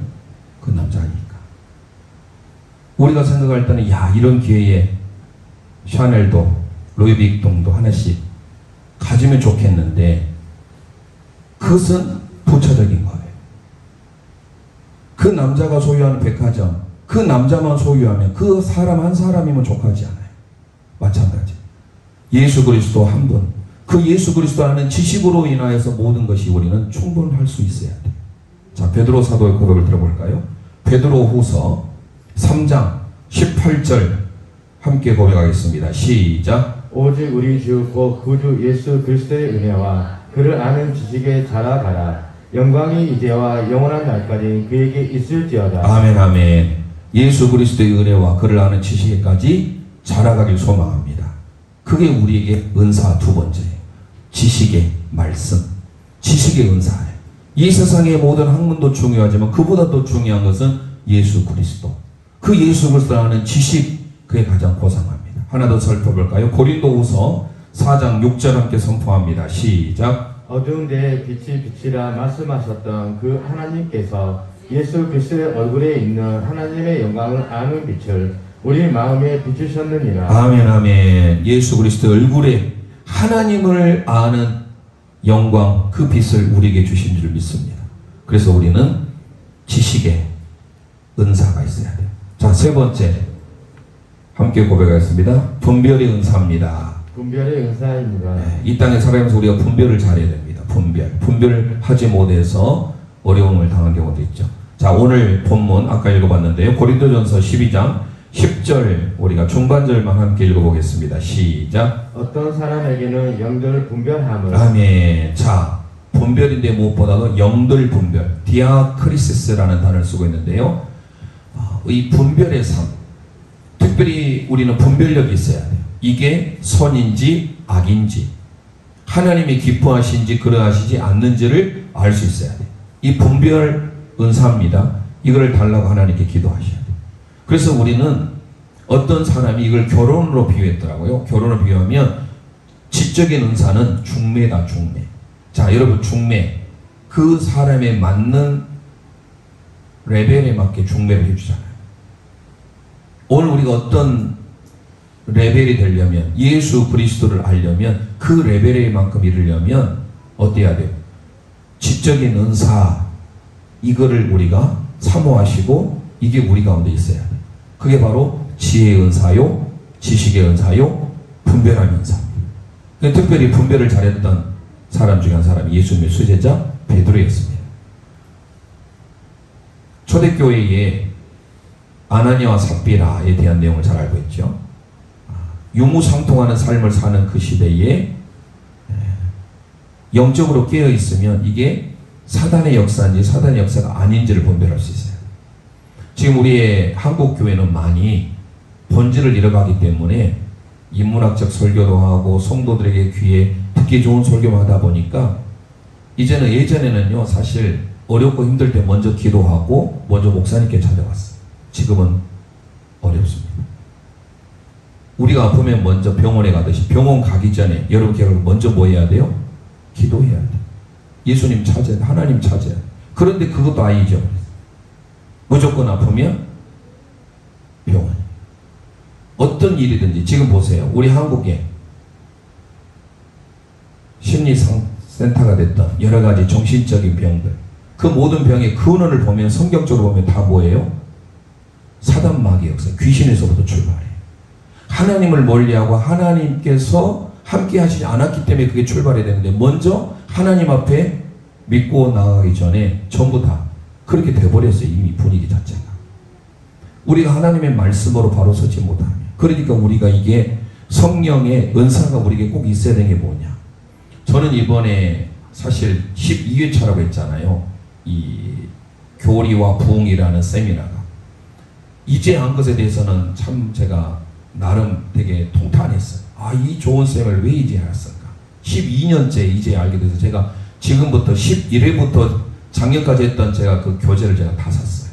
그 남자니까. 우리가 생각할 때는 야, 이런 기회에 샤넬도 루이비통도 하나씩 가지면 좋겠는데, 그것은 부차적인 거예요. 그 남자가 소유하는 백화점, 그 남자만 소유하면 그 사람 한 사람이면 족하지 않아요. 마찬가지. 예수 그리스도 한 분, 그 예수 그리스도 아는 지식으로 인하여서 모든 것이 우리는 충분할 수 있어야 돼요. 자, 베드로 사도의 고백을 들어볼까요? 베드로 후서 3장 18절 함께 고백하겠습니다. 시작. 오직 우리 주 곧 구주 예수 그리스도의 은혜와 그를 아는 지식에 자라가라. 영광이 이제와 영원한 날까지 그에게 있을지어다. 아멘 아멘. 예수 그리스도의 은혜와 그를 아는 지식에까지 자라가길 소망합니다. 그게 우리에게 은사 두 번째예요. 지식의 말씀, 지식의 은사예요. 이 세상의 모든 학문도 중요하지만 그보다 더 중요한 것은 예수 그리스도. 그 예수 그리스도를 아는 지식, 그게 가장 고상합니다. 하나 더 살펴볼까요? 고린도후서 4장 6절 함께 선포합니다. 시작. 어두운 데에 빛이 빛이라 말씀하셨던 그 하나님께서 예수 그리스도의 얼굴에 있는 하나님의 영광을 아는 빛을 우리 마음에 비추셨느니라. 아멘 아멘. 예수 그리스도의 얼굴에 하나님을 아는 영광, 그 빛을 우리에게 주신 줄 믿습니다. 그래서 우리는 지식의 은사가 있어야 돼요. 자, 세 번째 함께 고백하겠습니다. 분별의 은사입니다. 분별의 은사입니다. 네, 이 땅에 살아가면서 우리가 분별을 잘해야 됩니다. 분별을 하지 못해서 어려움을 당한 경우도 있죠. 자, 오늘 본문 아까 읽어봤는데요. 고린도전서 12장 10절 우리가 중반절만 함께 읽어보겠습니다. 시작. 어떤 사람에게는 영들 분별함을 아멘. 자, 분별인데 무엇보다도 영들 분별, 디아크리시스라는 단어를 쓰고 있는데요. 이 분별의 삶, 특별히 우리는 분별력이 있어야 돼요. 이게 선인지 악인지, 하나님이 기뻐하신지 그러하시지 않는지를 알 수 있어야 돼요. 이 분별 은사입니다. 이걸 달라고 하나님께 기도하셔야 돼요. 그래서 우리는 어떤 사람이 이걸 결혼으로 비유했더라고요. 결혼을 비유하면 지적인 은사는 중매다, 중매. 자, 여러분, 중매. 그 사람에 맞는 레벨에 맞게 중매를 해주잖아요. 오늘 우리가 어떤 레벨이 되려면, 예수 그리스도를 알려면, 그 레벨에 만큼 이르려면 어때야 돼요? 지적인 은사, 이거를 우리가 사모하시고 이게 우리 가운데 있어야 돼요. 그게 바로 지혜의 은사요, 지식의 은사요, 분별의 은사입니다. 특별히 분별을 잘했던 사람 중에 한 사람이 예수님의 수제자 베드로였습니다. 초대교회에 아나니아와 삽비라에 대한 내용을 잘 알고 있죠. 유무상통하는 삶을 사는 그 시대에 영적으로 깨어 있으면 이게 사단의 역사인지 사단의 역사가 아닌지를 분별할 수 있어요. 지금 우리의 한국 교회는 많이 본질을 잃어가기 때문에 인문학적 설교도 하고 성도들에게 귀에 듣기 좋은 설교만 하다 보니까 이제는, 예전에는요 사실 어렵고 힘들 때 먼저 기도하고 먼저 목사님께 찾아왔어요. 지금은 어렵습니다. 우리가 아프면 먼저 병원에 가듯이 병원 가기 전에 여러분 결국 먼저 뭐 해야 돼요? 기도해야 돼요. 예수님 찾아야 돼. 하나님 찾아야 돼. 그런데 그것도 아니죠. 무조건 아프면 병원. 어떤 일이든지 지금 보세요. 우리 한국에 심리센터가 됐던 여러 가지 정신적인 병들, 그 모든 병의 근원을 보면 성경적으로 보면 다 뭐예요? 사단 마귀의 역사, 귀신에서부터 출발해요. 하나님을 멀리하고 하나님께서 함께 하시지 않았기 때문에 그게 출발이 되는데, 먼저 하나님 앞에 믿고 나가기 전에 전부 다 그렇게 돼버렸어요. 이미 분위기 자체가. 우리가 하나님의 말씀으로 바로 서지 못하면, 그러니까 우리가 이게 성령의 은사가 우리에게 꼭 있어야 되는 게 뭐냐. 저는 이번에 사실 12회차라고 했잖아요. 이 교리와 부흥이라는 세미나가. 이제 한 것에 대해서는 참 제가 나름 되게 통탄했어요. 이 좋은 쌤을 왜 이제 알았을까? 12년째 이제 알게 돼서 제가 지금부터 11회부터 작년까지 했던 제가 그 교재를 제가 다 샀어요.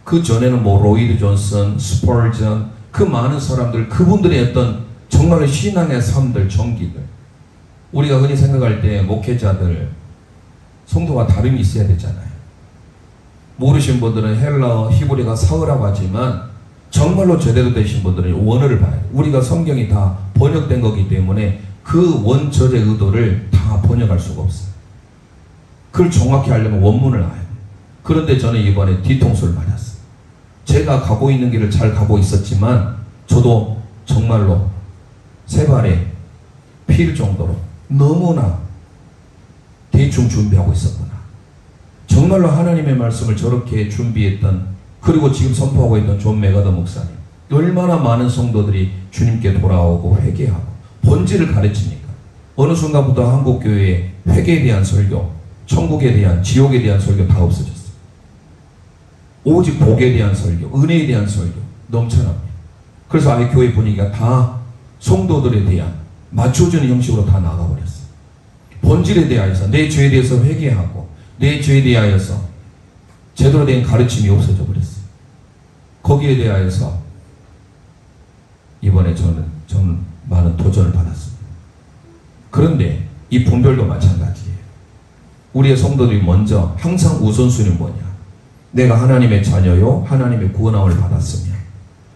그 전에는 뭐 로이드 존슨, 스펄전, 그 많은 사람들, 그분들의 어떤 정말로 신앙의 삶들, 정기들. 우리가 흔히 생각할 때 목회자들, 성도와 다름이 있어야 되잖아요. 모르신 분들은 헬라어, 히브리가 사어라고 하지만 정말로 제대로 되신 분들은 원어를 봐야 돼요. 우리가 성경이 다 번역된 거기 때문에 그 원절의 의도를 다 번역할 수가 없어요. 그걸 정확히 하려면 원문을 알아야 돼요. 그런데 저는 이번에 뒤통수를 맞았어요. 제가 가고 있는 길을 잘 가고 있었지만 저도 정말로 세 발에 필 정도로 너무나 대충 준비하고 있었구나. 정말로 하나님의 말씀을 저렇게 준비했던, 그리고 지금 선포하고 있던 존 메가더 목사님, 얼마나 많은 성도들이 주님께 돌아오고 회개하고 본질을 가르치니까 어느 순간부터 한국교회에 회개에 대한 설교, 천국에 대한, 지옥에 대한 설교 다 없어졌어요. 오직 복에 대한 설교, 은혜에 대한 설교 넘쳐납니다. 그래서 아예 교회 분위기가 다 성도들에 대한 맞춰주는 형식으로 다 나가버렸어요. 본질에 대하여서, 내 죄에 대해서 회개하고 내 죄에 대하여서 제대로 된 가르침이 없어져 버렸어요. 거기에 대하여서 이번에 저는 많은 도전을 받았습니다. 그런데 이 분별도 마찬가지예요. 우리의 성도들이 먼저 항상 우선순위는 뭐냐? 내가 하나님의 자녀요, 하나님의 구원함을 받았으면,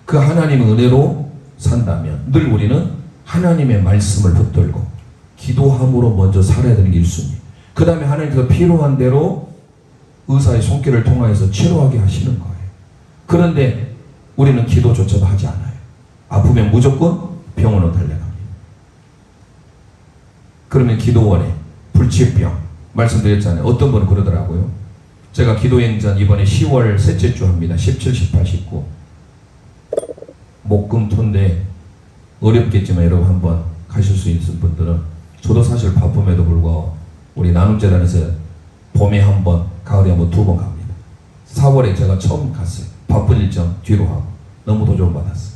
그 하나님의 은혜로 산다면 늘 우리는 하나님의 말씀을 붙들고 기도함으로 먼저 살아야 되는 게 1순위. 그 다음에 하나님께서 필요한 대로 의사의 손길을 통하여서 치료하게 하시는 거예요. 그런데 우리는 기도조차도 하지 않아요. 아프면 무조건 병원으로 달려갑니다. 그러면 기도원에 불치병 말씀드렸잖아요. 어떤 분은 그러더라고요. 제가 기도행전 이번에 10월 셋째 주 합니다. 17, 18, 19. 목금토인데 어렵겠지만 여러분 한번 가실 수 있는 분들은, 저도 사실 바쁨에도 불구하고 우리 나눔재단에서 봄에 한 번, 가을에 한 번, 2번 갑니다. 4월에 제가 처음 갔어요. 바쁜 일정 뒤로 하고 너무 도움 받았어요.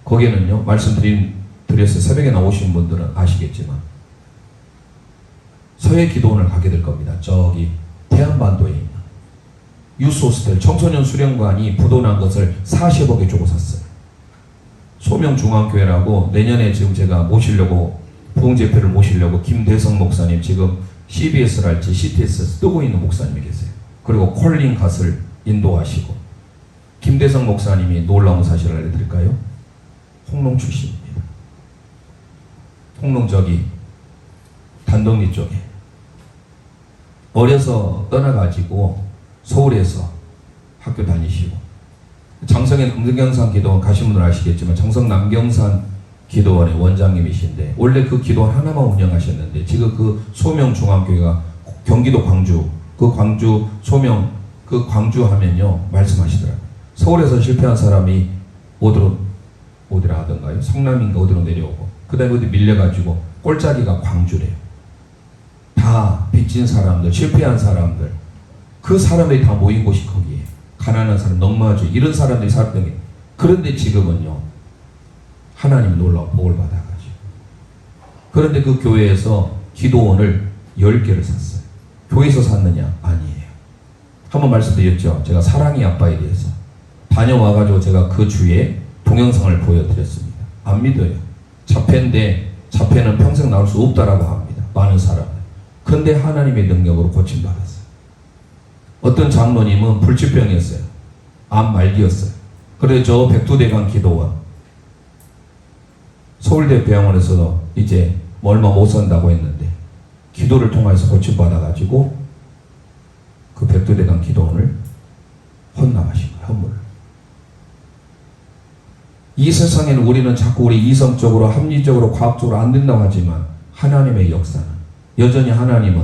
거기는요, 말씀드렸어요. 새벽에 나오신 분들은 아시겠지만 서해 기도원을 가게 될 겁니다. 저기 대한반도에 있는 유스호스텔 청소년 수련관이 부도난 것을 40억에 주고 샀어요. 소명중앙교회라고 내년에 지금 제가 모시려고, 부흥제표를 모시려고 김대성 목사님, 지금 CBS랄지 CTS에서 뜨고 있는 목사님이 계세요. 그리고 콜린 갓을 인도하시고, 김대성 목사님이 놀라운 사실을 알려드릴까요? 홍농 출신입니다. 홍농 저기 단동리 쪽에 어려서 떠나가지고 서울에서 학교 다니시고, 장성의 남경산 기도원 가신 분들 아시겠지만 장성 남경산 기도원의 원장님이신데, 원래 그 기도원 하나만 운영하셨는데 지금 그 소명중앙교회가 경기도 광주, 그 광주 소명, 그 광주 하면요 말씀하시더라고요. 서울에서 실패한 사람이 어디라 하던가요? 성남인가 어디로 내려오고, 그 다음에 어디 밀려가지고 꼴짜기가 광주래요. 다 빚진 사람들, 실패한 사람들, 그 사람들이 다 모인 곳이 거기에. 가난한 사람, 넉마주의 이런 사람들이 살았던 게. 그런데 지금은요, 하나님 놀라운 복을 받아가지고, 그런데 그 교회에서 기도원을 10개를 샀어요. 교회에서 샀느냐? 아니에요. 한번 말씀드렸죠. 제가 사랑의 아빠에 대해서 다녀와가지고 제가 그 주에 동영상을 보여드렸습니다. 안 믿어요. 자폐인데 자폐는 평생 나올 수 없다라고 합니다. 많은 사람들. 근데 하나님의 능력으로 고침받았어요. 어떤 장로님은 불치병이었어요. 암 말기였어요. 그래서 저 백두대간 기도원, 서울대 병원에서도 이제 얼마 못 산다고 했는데 기도를 통해서 고침받아가지고 그 백두대간 기도원을 헌납하신 거예요. 헌물을. 이 세상에는 우리는 자꾸 우리 이성적으로, 합리적으로, 과학적으로 안 된다고 하지만 하나님의 역사는 여전히, 하나님은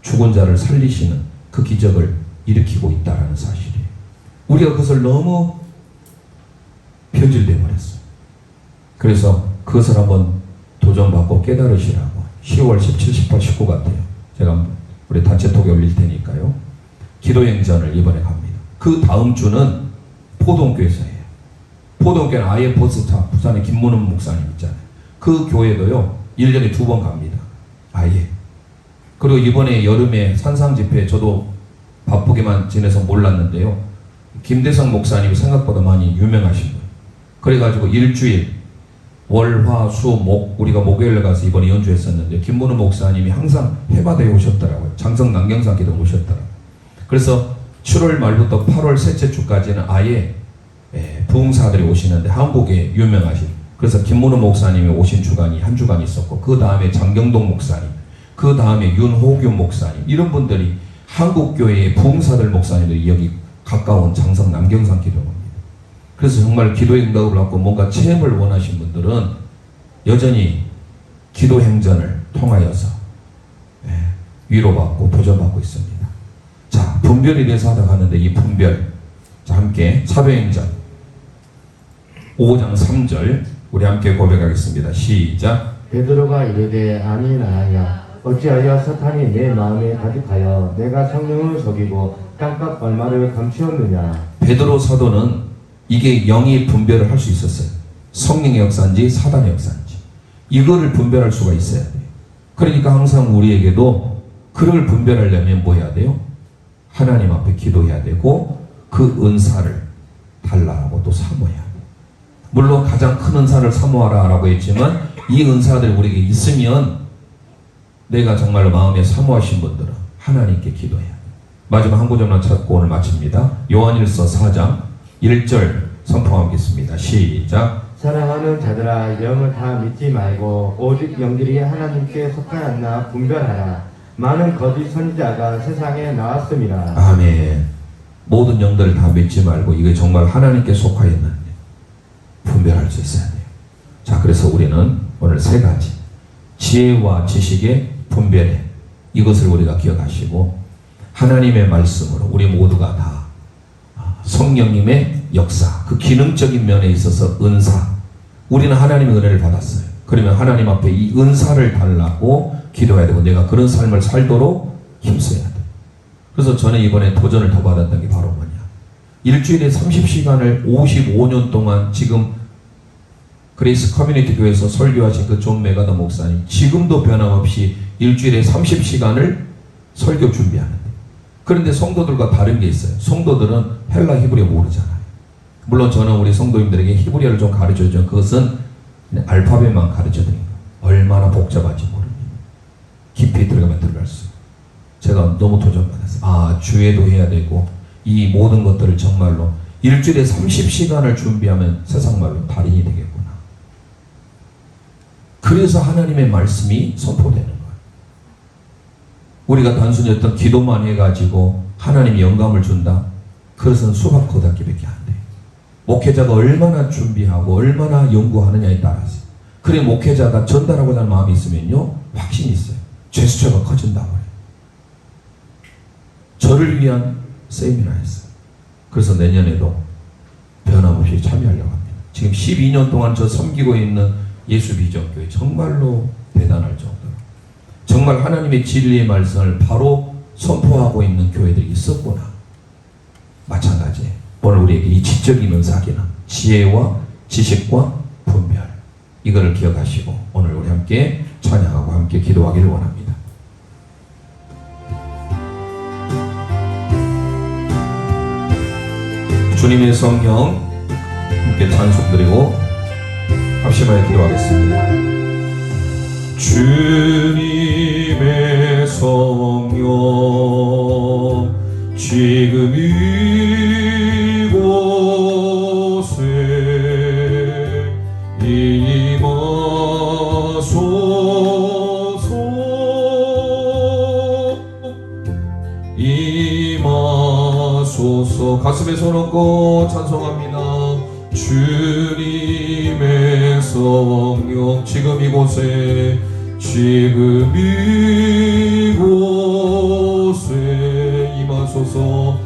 죽은 자를 살리시는 그 기적을 일으키고 있다는 사실이에요. 우리가 그것을 너무 변질돼 버렸어요. 그래서 그것을 한번 도전받고 깨달으시라고 10월 17, 18, 19 같아요. 제가 우리 단체톡에 올릴 테니까요. 기도행전을 이번에 갑니다. 그 다음 주는 포동교에서 해요. 포동교는 아예 버스타, 부산의 김문은 목사님 있잖아요. 그 교회도요 1년에 2번 갑니다. 아예. 그리고 이번에 여름에 산상집회, 저도 바쁘게만 지내서 몰랐는데요, 김대성 목사님이 생각보다 많이 유명하신 거예요. 그래가지고 일주일 월, 화, 수, 목, 우리가 목요일에 가서 이번에 연주했었는데 김문우 목사님이 항상 해마다에 오셨더라고요. 장성 남경산 기도 오셨더라고요. 그래서 7월 말부터 8월 셋째 주까지는 아예 부흥사들이 오시는데 한국에 유명하신, 그래서 김문우 목사님이 오신 주간이 한 주간 있었고, 그 다음에 장경동 목사님, 그 다음에 윤호균 목사님, 이런 분들이 한국교회의 부흥사들 목사님들이 여기 가까운 장성 남경산 기도원입니다. 그래서 정말 기도의 응답을 받고 뭔가 체험을 원하신 분들은 여전히 기도행전을 통하여서 위로받고 도전받고 있습니다. 자, 분별에 대해서 하다 가는데, 이 분별, 자, 함께 사도행전 5장 3절 우리 함께 고백하겠습니다. 시작. 베드로가 이르되 아니 나으냐, 어찌하여 사탄이 내 마음에 가득하여 내가 성령을 속이고 땅값 얼마를 감추었느냐. 베드로 사도는 이게 영이 분별을 할 수 있었어요. 성령의 역사인지 사단의 역사인지 이거를 분별할 수가 있어야 돼요. 그러니까 항상 우리에게도 그걸 분별하려면 뭐 해야 돼요? 하나님 앞에 기도해야 되고 그 은사를 달라고 또 사모해야 돼요. 물론 가장 큰 은사를 사모하라 라고 했지만 이 은사들이 우리에게 있으면 내가 정말로 마음에 사모하신 분들은 하나님께 기도해야 돼요. 마지막 한 구절만 찾고 오늘 마칩니다. 요한일서 4장 1절 선포하겠습니다. 시작. 사랑하는 자들아, 영을 다 믿지 말고 오직 영들이 하나님께 속하였나 분별하라. 많은 거짓 선지자가 세상에 나왔습니다. 아멘. 모든 영들을 다 믿지 말고 이게 정말 하나님께 속하였는지 분별할 수 있어야 돼요. 자, 그래서 우리는 오늘 세 가지, 지혜와 지식의 분별에, 이것을 우리가 기억하시고, 하나님의 말씀으로 우리 모두가 다 성령님의 역사, 그 기능적인 면에 있어서 은사, 우리는 하나님의 은혜를 받았어요. 그러면 하나님 앞에 이 은사를 달라고 기도해야 되고 내가 그런 삶을 살도록 힘써야 돼. 그래서 저는 이번에 도전을 더 받았던 게 바로 뭐냐, 일주일에 30시간을 55년 동안 지금 그레이스 커뮤니티 교회에서 설교하신 그 존 메가더 목사님, 지금도 변함없이 일주일에 30시간을 설교 준비하는데, 그런데 성도들과 다른 게 있어요. 성도들은 헬라 히브리어 모르잖아요. 물론 저는 우리 성도님들에게 히브리어를 좀 가르쳐주죠. 그것은 알파벳만 가르쳐드린 거예요. 얼마나 복잡한지 모릅니다. 깊이 들어가면 들어갈수록 제가 너무 도전받았어요. 주에도 해야 되고 이 모든 것들을 정말로 일주일에 30시간을 준비하면 세상 말로 달인이 되겠구나. 그래서 하나님의 말씀이 선포되는 거예요. 우리가 단순히 어떤 기도만 해가지고 하나님이 영감을 준다? 그것은 수박 거닫기밖에 안 돼요. 목회자가 얼마나 준비하고 얼마나 연구하느냐에 따라서. 그래 목회자가 전달하고자 하는 마음이 있으면요, 확신이 있어요. 제스처가 커진다고 해요. 저를 위한 세미나 했어요. 그래서 내년에도 변함없이 참여하려고 합니다. 지금 12년 동안 저 섬기고 있는 예수비전교회 정말로 대단할 정도로 정말 하나님의 진리의 말씀을 바로 선포하고 있는 교회들이 있었구나. 마찬가지예요. 오늘 우리에게 이 지적인 은사기는 지혜와 지식과 분별, 이거를 기억하시고 오늘 우리 함께 찬양하고 함께 기도하기를 원합니다. 주님의 성령 함께 찬송 드리고 합심하여 기도하겠습니다. 주님의 성령 지금 이곳에 임하소서. 가슴에 손 얹고 찬송합니다. 주님의 성령 지금 이곳에 임하소서.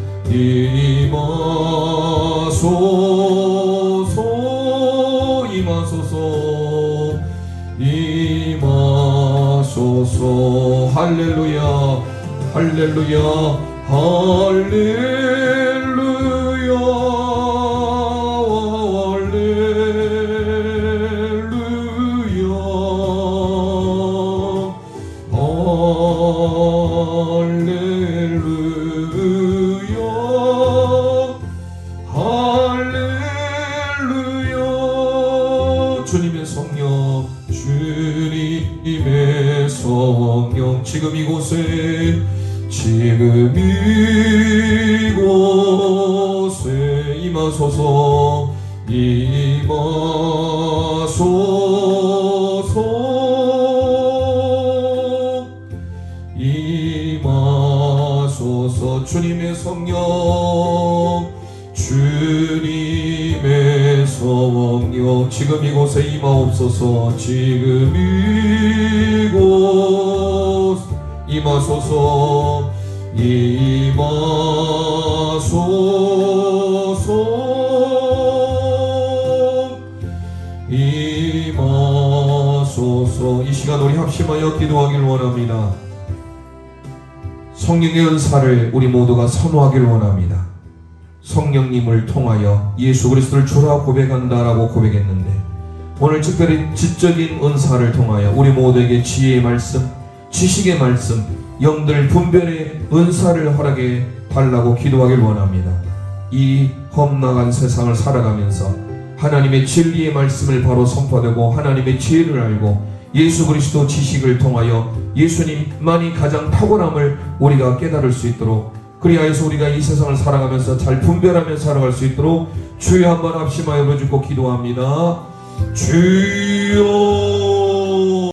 임하소서. 할렐루야 할렐루야 할렐루야 주님의 성령 지금 이곳에 임하소서. 임하소서. 주님의 성령 지금 이곳에 임하옵소서. 지금 이곳 임하소서. 임하소서. 이 시간 우리 합심하여 기도하길 원합니다. 성령의 은사를 우리 모두가 선호하길 원합니다. 성령님을 통하여 예수 그리스도를 주라 고백한다라고 고백했는데, 오늘 특별히 지적인 은사를 통하여 우리 모두에게 지혜의 말씀, 지식의 말씀, 영들 분별의 은사를 허락해 달라고 기도하길 원합니다. 이 험난한 세상을 살아가면서 하나님의 진리의 말씀을 바로 선포되고 하나님의 지혜를 알고 예수 그리스도 지식을 통하여 예수님만이 가장 탁월함을 우리가 깨달을 수 있도록, 그리하여서 우리가 이 세상을 살아가면서 잘 분별하며 살아갈 수 있도록 주여 한번 합심하여 부르짖고 기도합니다. 주여